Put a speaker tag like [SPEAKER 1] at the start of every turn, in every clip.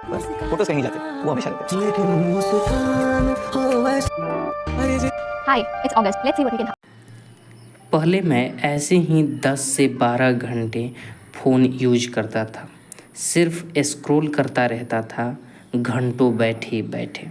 [SPEAKER 1] बस फोटोज कहीं नहीं जाते, वो हमेशा रहते हैं।
[SPEAKER 2] Hi, it's August. Let's see what we can.
[SPEAKER 3] पहले मैं ऐसे ही 10 से 12 घंटे फ़ोन यूज करता था, सिर्फ स्क्रॉल करता रहता था घंटों बैठे बैठे।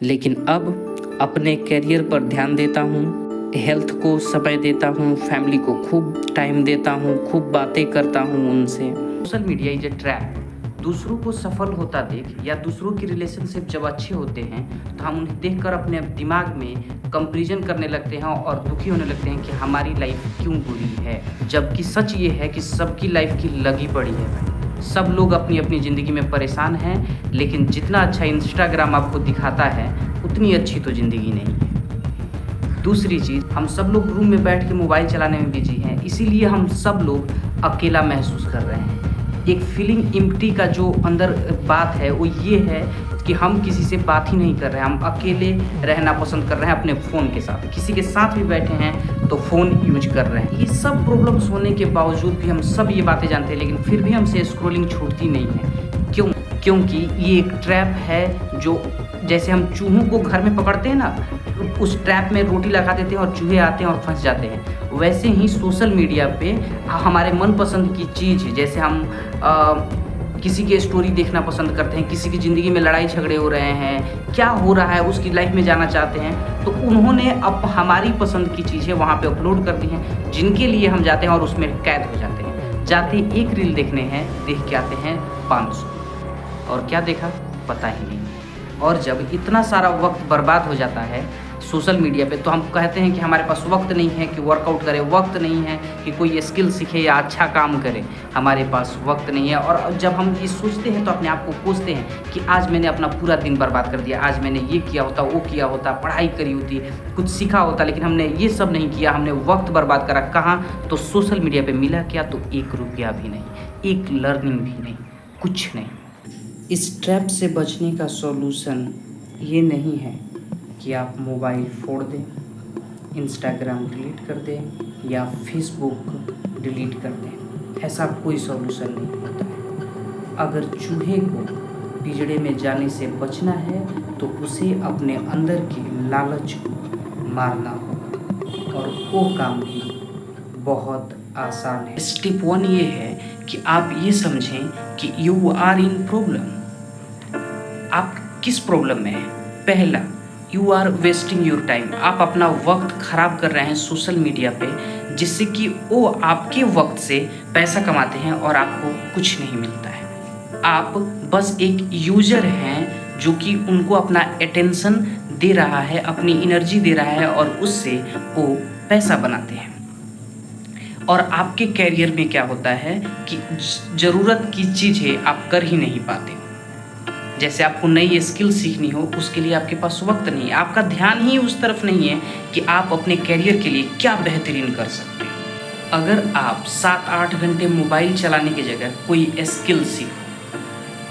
[SPEAKER 3] लेकिन अब अपने करियर पर ध्यान देता हूँ, हेल्थ को समय देता हूँ, फैमिली को खूब टाइम देता हूँ, खूब बातें करता हूँ उनसे। Social media is a trap. दूसरों को सफल होता देख या दूसरों की रिलेशनशिप जब अच्छे होते हैं तो हम उन्हें देखकर अपने दिमाग में कंपैरिजन करने लगते हैं और दुखी होने लगते हैं कि हमारी लाइफ क्यों बुरी है, जबकि सच ये है कि सबकी लाइफ की लगी पड़ी है भाई। सब लोग अपनी अपनी ज़िंदगी में परेशान हैं, लेकिन जितना अच्छा इंस्टाग्राम आपको दिखाता है उतनी अच्छी तो ज़िंदगी नहीं है। दूसरी चीज़, हम सब लोग रूम में बैठ के मोबाइल चलाने में बिजी हैं, इसीलिए हम सब लोग अकेला महसूस कर रहे हैं। एक फीलिंग इम्प्टी का जो अंदर बात है वो ये है कि हम किसी से बात ही नहीं कर रहे हैं, हम अकेले रहना पसंद कर रहे हैं अपने फ़ोन के साथ। किसी के साथ भी बैठे हैं तो फ़ोन यूज कर रहे हैं। ये सब प्रॉब्लम्स होने के बावजूद भी हम सब ये बातें जानते हैं, लेकिन फिर भी हमसे स्क्रॉलिंग छूटती नहीं है। क्यों? क्योंकि ये एक ट्रैप है। जो जैसे हम चूहों को घर में पकड़ते हैं ना, उस ट्रैप में रोटी लगा देते हैं और चूहे आते हैं और फंस जाते हैं, वैसे ही सोशल मीडिया पे हमारे मनपसंद की चीज़, जैसे हम किसी की स्टोरी देखना पसंद करते हैं, किसी की ज़िंदगी में लड़ाई झगड़े हो रहे हैं, क्या हो रहा है उसकी लाइफ में जाना चाहते हैं, तो उन्होंने अब हमारी पसंद की चीज़ें वहाँ पे अपलोड कर दी हैं, जिनके लिए हम जाते हैं और उसमें कैद हो जाते हैं। जाते एक रील देखने हैं, देख के आते हैं 500, और क्या देखा पता ही नहीं। और जब इतना सारा वक्त बर्बाद हो जाता है सोशल मीडिया पे, तो हम कहते हैं कि हमारे पास वक्त नहीं है कि वर्कआउट करें, वक्त नहीं है कि कोई स्किल सीखे या अच्छा काम करें, हमारे पास वक्त नहीं है। और जब हम ये सोचते हैं तो अपने आप को कोसते हैं कि आज मैंने अपना पूरा दिन बर्बाद कर दिया, आज मैंने ये किया होता, वो किया होता, पढ़ाई करी होती, कुछ सीखा होता, लेकिन हमने ये सब नहीं किया, हमने वक्त बर्बाद करा। कहाँ? तो सोशल मीडिया पर। मिला क्या? तो 1 रुपया भी नहीं, एक लर्निंग भी नहीं, कुछ नहीं। इस ट्रैप से बचने का सॉल्यूशन ये नहीं है कि आप मोबाइल फोड़ दें, इंस्टाग्राम डिलीट कर दें या फेसबुक डिलीट कर दें। ऐसा कोई सॉल्यूशन नहीं होता है। अगर चूहे को पिंजड़े में जाने से बचना है तो उसे अपने अंदर के लालच को मारना होगा, और वो काम भी बहुत आसान है। स्टेप 1 ये है कि आप ये समझें कि यू आर इन प्रॉब्लम। आप किस प्रॉब्लम में हैं? पहला, you are wasting your time. आप अपना वक्त खराब कर रहे हैं सोशल मीडिया पे, जिससे कि वो आपके वक्त से पैसा कमाते हैं और आपको कुछ नहीं मिलता है। आप बस एक यूजर हैं जो कि उनको अपना अटेंशन दे रहा है, अपनी एनर्जी दे रहा है, और उससे वो पैसा बनाते हैं। और आपके कैरियर में क्या होता है कि ज़रूरत की चीज़ें आप कर ही नहीं पाते। जैसे आपको नई स्किल सीखनी हो, उसके लिए आपके पास वक्त नहीं है, आपका ध्यान ही उस तरफ नहीं है कि आप अपने करियर के लिए क्या बेहतरीन कर सकते हैं। अगर आप 7-8 घंटे मोबाइल चलाने की जगह कोई स्किल सीखो,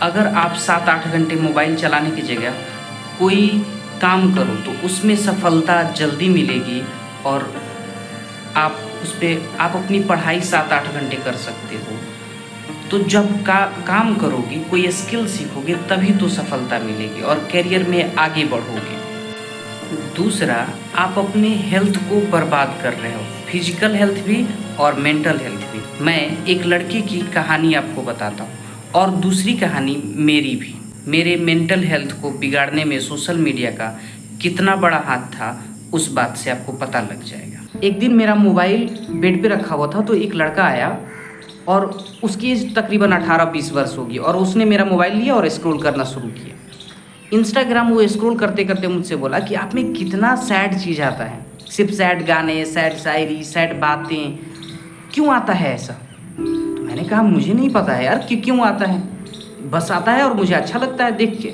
[SPEAKER 3] अगर आप 7-8 घंटे मोबाइल चलाने की जगह कोई काम करो, तो उसमें सफलता जल्दी मिलेगी, और आप आप अपनी पढ़ाई 7-8 घंटे कर सकते हो। तो जब काम करोगे, कोई स्किल सीखोगे, तभी तो सफलता मिलेगी और करियर में आगे बढ़ोगे। दूसरा, आप अपने हेल्थ को बर्बाद कर रहे हो, फिजिकल हेल्थ भी और मेंटल हेल्थ भी। मैं एक लड़के की कहानी आपको बताता हूँ, और दूसरी कहानी मेरी भी। मेरे मेंटल हेल्थ को बिगाड़ने में सोशल मीडिया का कितना बड़ा हाथ था, उस बात से आपको पता लग जाएगा। एक दिन मेरा मोबाइल बेड पे रखा हुआ था, तो एक लड़का आया और उसकी एज तकरीबन 18-20 वर्ष होगी, और उसने मेरा मोबाइल लिया और स्क्रॉल करना शुरू किया इंस्टाग्राम। वो स्क्रॉल करते करते मुझसे बोला कि आप में कितना सैड चीज़ आता है, सिर्फ सैड गाने, सैड शायरी, सैड बातें, क्यों आता है ऐसा? तो मैंने कहा मुझे नहीं पता है यार कि क्यों आता है, बस आता है और मुझे अच्छा लगता है देख के।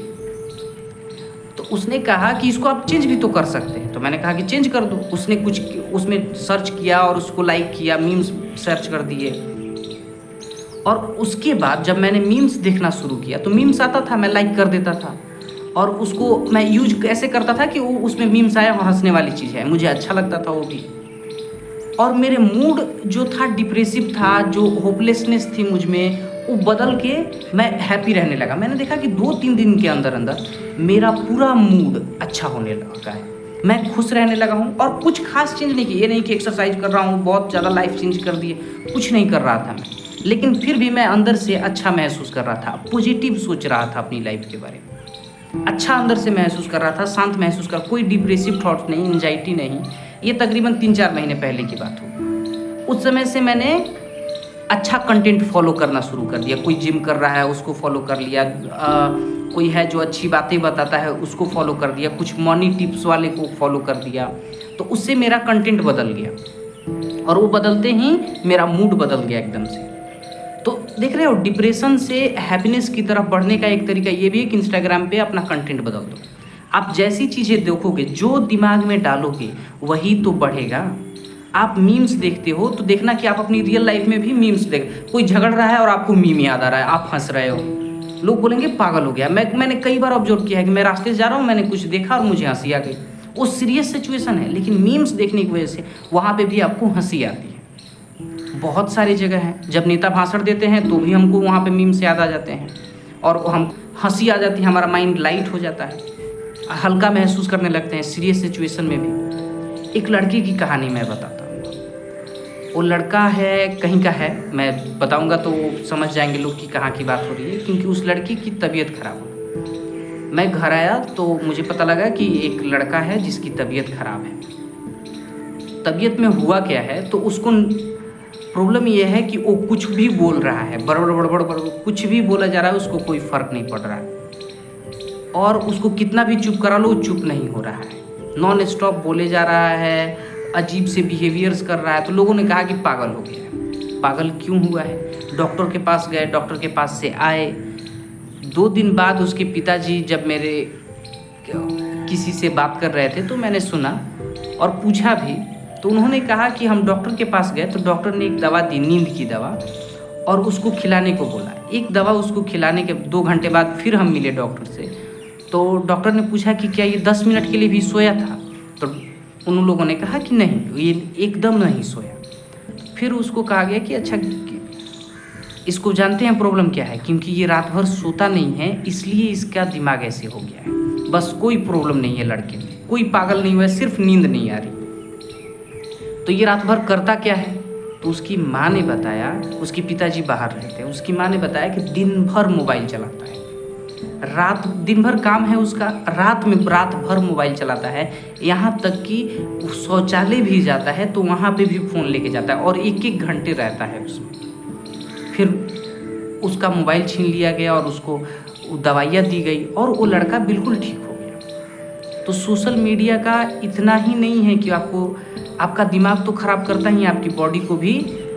[SPEAKER 3] तो उसने कहा कि इसको आप चेंज भी तो कर सकते हैं। तो मैंने कहा कि चेंज कर दो। उसने कुछ उसमें सर्च किया और उसको लाइक किया, मीम्स सर्च कर दिए, और उसके बाद जब मैंने मीम्स देखना शुरू किया तो मीम्स आता था, मैं लाइक कर देता था, और उसको मैं यूज कैसे करता था कि वो उसमें मीम्स आया और हंसने वाली चीज़ है, मुझे अच्छा लगता था वो भी। और मेरे मूड जो था डिप्रेसिव था, जो होपलेसनेस थी मुझ में, वो बदल के मैं हैप्पी रहने लगा। मैंने देखा कि 2-3 दिन के अंदर अंदर मेरा पूरा मूड अच्छा होने लगा है, मैं खुश रहने लगा हूँ। और कुछ खास चेंज नहीं की, ये नहीं कि एक्सरसाइज कर रहा हूँ बहुत ज़्यादा लाइफ चेंज कर दिए, कुछ नहीं कर रहा था मैं, लेकिन फिर भी मैं अंदर से अच्छा महसूस कर रहा था, पॉजिटिव सोच रहा था अपनी लाइफ के बारे में, अच्छा अंदर से महसूस कर रहा था, शांत महसूस कर, कोई डिप्रेसिव थॉट्स नहीं, एंजाइटी नहीं। ये तकरीबन 3-4 महीने पहले की बात हो। उस समय से मैंने अच्छा कंटेंट फॉलो करना शुरू कर दिया। कोई जिम कर रहा है उसको फॉलो कर लिया, कोई है जो अच्छी बातें बताता है उसको फॉलो कर दिया, कुछ मनी टिप्स वाले को फॉलो कर दिया। तो उससे मेरा कंटेंट बदल गया और वो बदलते ही मेरा मूड बदल गया एकदम से। तो देख रहे हो, डिप्रेशन से हैप्पीनेस की तरफ बढ़ने का एक तरीका ये भी है कि इंस्टाग्राम पे अपना कंटेंट बदल दो। आप जैसी चीज़ें देखोगे, जो दिमाग में डालोगे वही तो बढ़ेगा। आप मीम्स देखते हो तो देखना कि आप अपनी रियल लाइफ में भी मीम्स देख, कोई झगड़ रहा है और आपको मीम याद आ रहा है, आप हंस रहे हो, लोग बोलेंगे पागल हो गया। मैंने कई बार ऑब्जर्व किया है कि मैं रास्ते से जा रहा हूँ, मैंने कुछ देखा और मुझे हंसी आ गई। वो सीरियस सिचुएशन है, लेकिन मीम्स देखने की वजह से वहाँ पे भी आपको हंसी आती है। बहुत सारी जगह हैं, जब नेता भाषण देते हैं तो भी हमको वहाँ पे मीम्स याद आ जाते हैं और हम हंसी आ जाती है, हमारा माइंड लाइट हो जाता है, हल्का महसूस करने लगते हैं सीरियस सिचुएशन में भी। एक लड़की की कहानी मैं बताता हूँ। वो लड़का है, कहीं का है, मैं बताऊंगा तो समझ जाएंगे लोग कि कहाँ की बात हो रही है, क्योंकि उस लड़की की तबीयत खराब हो। मैं घर आया तो मुझे पता लगा कि एक लड़का है जिसकी तबीयत खराब है। तबीयत में हुआ क्या है, तो उसको प्रॉब्लम ये है कि वो कुछ भी बोल रहा है, बड़बड़ बड़बड़ बड़बड़ कुछ भी बोला जा रहा है, उसको कोई फ़र्क नहीं पड़ रहा है। और उसको कितना भी चुप करा लो, चुप नहीं हो रहा है, नॉन स्टॉप बोले जा रहा है, अजीब से बिहेवियर्स कर रहा है। तो लोगों ने कहा कि पागल हो गया है। पागल क्यों हुआ है? डॉक्टर के पास गए, डॉक्टर के पास से आए। 2 दिन बाद उसके पिताजी जब मेरे किसी से बात कर रहे थे तो मैंने सुना और पूछा भी, तो उन्होंने कहा कि हम डॉक्टर के पास गए तो डॉक्टर ने एक दवा दी, नींद की दवा, और उसको खिलाने को बोला। एक दवा उसको खिलाने के 2 घंटे बाद फिर हम मिले डॉक्टर से, तो डॉक्टर ने पूछा कि क्या ये 10 मिनट के लिए भी सोया था? तो उन लोगों ने कहा कि नहीं, ये एकदम नहीं सोया। फिर उसको कहा गया कि अच्छा, इसको जानते हैं प्रॉब्लम क्या है? क्योंकि ये रात भर सोता नहीं है, इसलिए इसका दिमाग ऐसे हो गया है। बस कोई प्रॉब्लम नहीं है लड़के में, कोई पागल नहीं हुआ है, सिर्फ नींद नहीं आ रही। तो ये रात भर करता क्या है? तो उसकी माँ ने बताया, उसके पिताजी बाहर रहते हैं, उसकी माँ ने बताया कि दिन भर मोबाइल चलाता है, दिन भर काम है उसका, रात भर मोबाइल चलाता है। यहाँ तक कि शौचालय भी जाता है तो वहाँ पे भी फ़ोन लेके जाता है और 1-1 घंटे रहता है उसमें। फिर उसका मोबाइल छीन लिया गया और उसको दवाइयाँ दी गई और वो लड़का बिल्कुल ठीक हो गया। तो सोशल मीडिया का इतना ही नहीं है कि आपका दिमाग तो ख़राब करता ही, आपकी बॉडी को भी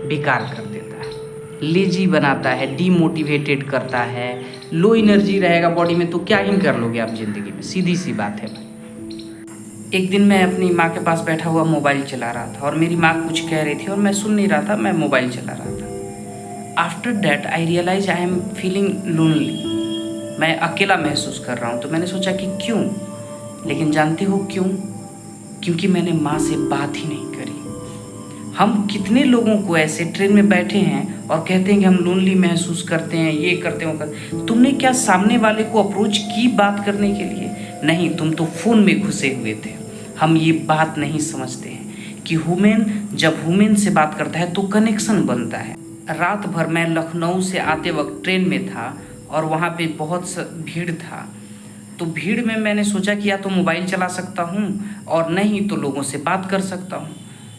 [SPEAKER 3] बेकार कर देता है, लेजी बनाता है, डीमोटिवेटेड करता है। लो एनर्जी रहेगा बॉडी में तो क्या ही कर लोगे आप ज़िंदगी में, सीधी सी बात है। एक दिन मैं अपनी माँ के पास बैठा हुआ मोबाइल चला रहा था और मेरी माँ कुछ कह रही थी और मैं सुन नहीं रहा था, मैं मोबाइल चला रहा था। After that I realise I am feeling lonely, मैं अकेला महसूस कर रहा हूँ। तो मैंने सोचा कि क्यों, लेकिन जानते हो क्यों? क्योंकि मैंने माँ से बात ही नहीं करी। हम कितने लोगों को ऐसे ट्रेन में बैठे हैं और कहते हैं कि हम लोनली महसूस करते हैं, ये करते हैं। तुमने क्या सामने वाले को अप्रोच की बात करने के लिए? नहीं, तुम तो फ़ोन में घुसे हुए थे। हम ये बात नहीं समझते हैं कि ह्यूमन जब ह्यूमन से बात करता है तो कनेक्शन बनता है। रात भर मैं लखनऊ से आते वक्त ट्रेन में था और वहाँ पे बहुत भीड़ था। तो भीड़ में मैंने सोचा कि या तो मोबाइल चला सकता हूँ और नहीं तो लोगों से बात कर सकता हूँ।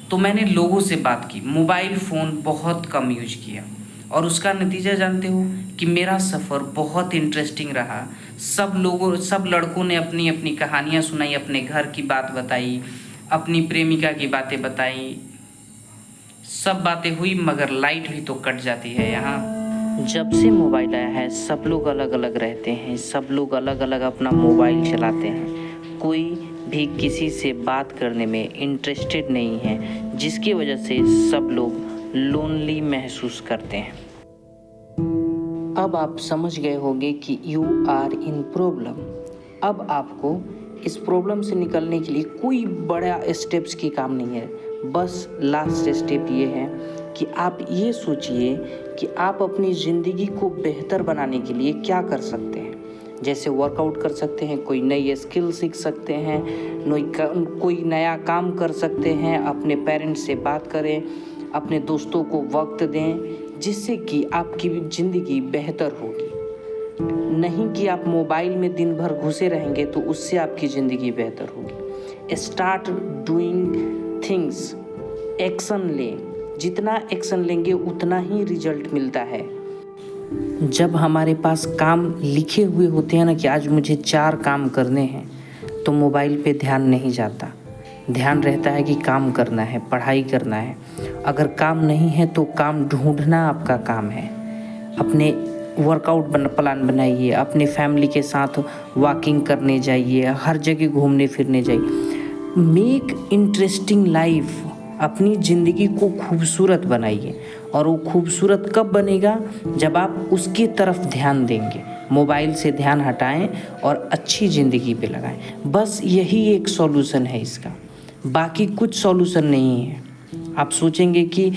[SPEAKER 3] तो मैंने लोगों से बात की, मोबाइल फ़ोन बहुत कम यूज किया और उसका नतीजा जानते हो कि मेरा सफ़र बहुत इंटरेस्टिंग रहा। सब लड़कों ने अपनी अपनी कहानियाँ सुनाई, अपने घर की बात बताई, अपनी प्रेमिका की बातें बताई, सब बातें हुई, मगर लाइट भी तो कट जाती है यहाँ। जब से मोबाइल आया है सब लोग अलग अलग रहते हैं, सब लोग अलग अलग अपना मोबाइल चलाते हैं, कोई भी किसी से बात करने में इंटरेस्टेड नहीं है, जिसकी वजह से सब लोग लोनली महसूस करते हैं। अब आप समझ गए होंगे कि यू आर इन प्रॉब्लम। अब आपको इस प्रॉब्लम से निकलने के लिए कोई बड़ा स्टेप्स की काम नहीं है, बस लास्ट स्टेप ये है कि आप ये सोचिए कि आप अपनी ज़िंदगी को बेहतर बनाने के लिए क्या कर सकते हैं। जैसे वर्कआउट कर सकते हैं, कोई नई स्किल सीख सकते हैं, कोई नया काम कर सकते हैं, अपने पेरेंट्स से बात करें, अपने दोस्तों को वक्त दें, जिससे कि आपकी ज़िंदगी बेहतर होगी। नहीं कि आप मोबाइल में दिन भर घुसे रहेंगे तो उससे आपकी ज़िंदगी बेहतर होगी। स्टार्ट डूइंग थिंग्स, एक्शन लें। जितना एक्शन लेंगे उतना ही रिजल्ट मिलता है। जब हमारे पास काम लिखे हुए होते हैं ना कि आज मुझे 4 काम करने हैं, तो मोबाइल पे ध्यान नहीं जाता। ध्यान रहता है कि काम करना है, पढ़ाई करना है। अगर काम नहीं है तो काम ढूंढना आपका काम है। अपने वर्कआउट प्लान बनाइए, अपने फैमिली के साथ वॉकिंग करने जाइए, हर जगह घूमने फिरने जाइए। मेक इंटरेस्टिंग लाइफ, अपनी ज़िंदगी को खूबसूरत बनाइए। और वो खूबसूरत कब बनेगा? जब आप उसकी तरफ ध्यान देंगे। मोबाइल से ध्यान हटाएं और अच्छी ज़िंदगी पे लगाएं। बस यही एक सॉल्यूशन है इसका, बाकी कुछ सॉल्यूशन नहीं है। आप सोचेंगे कि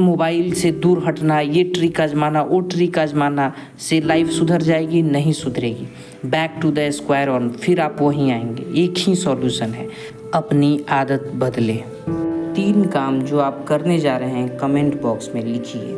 [SPEAKER 3] मोबाइल से दूर हटना, ये ट्रिक आजमाना, वो ट्रिक आजमाना से लाइफ सुधर जाएगी, नहीं सुधरेगी। Back to the square one, फिर आप वहीं आएंगे। एक ही सॉल्यूशन है, अपनी आदत बदलें। 3 काम जो आप करने जा रहे हैं कमेंट बॉक्स में लिखिए।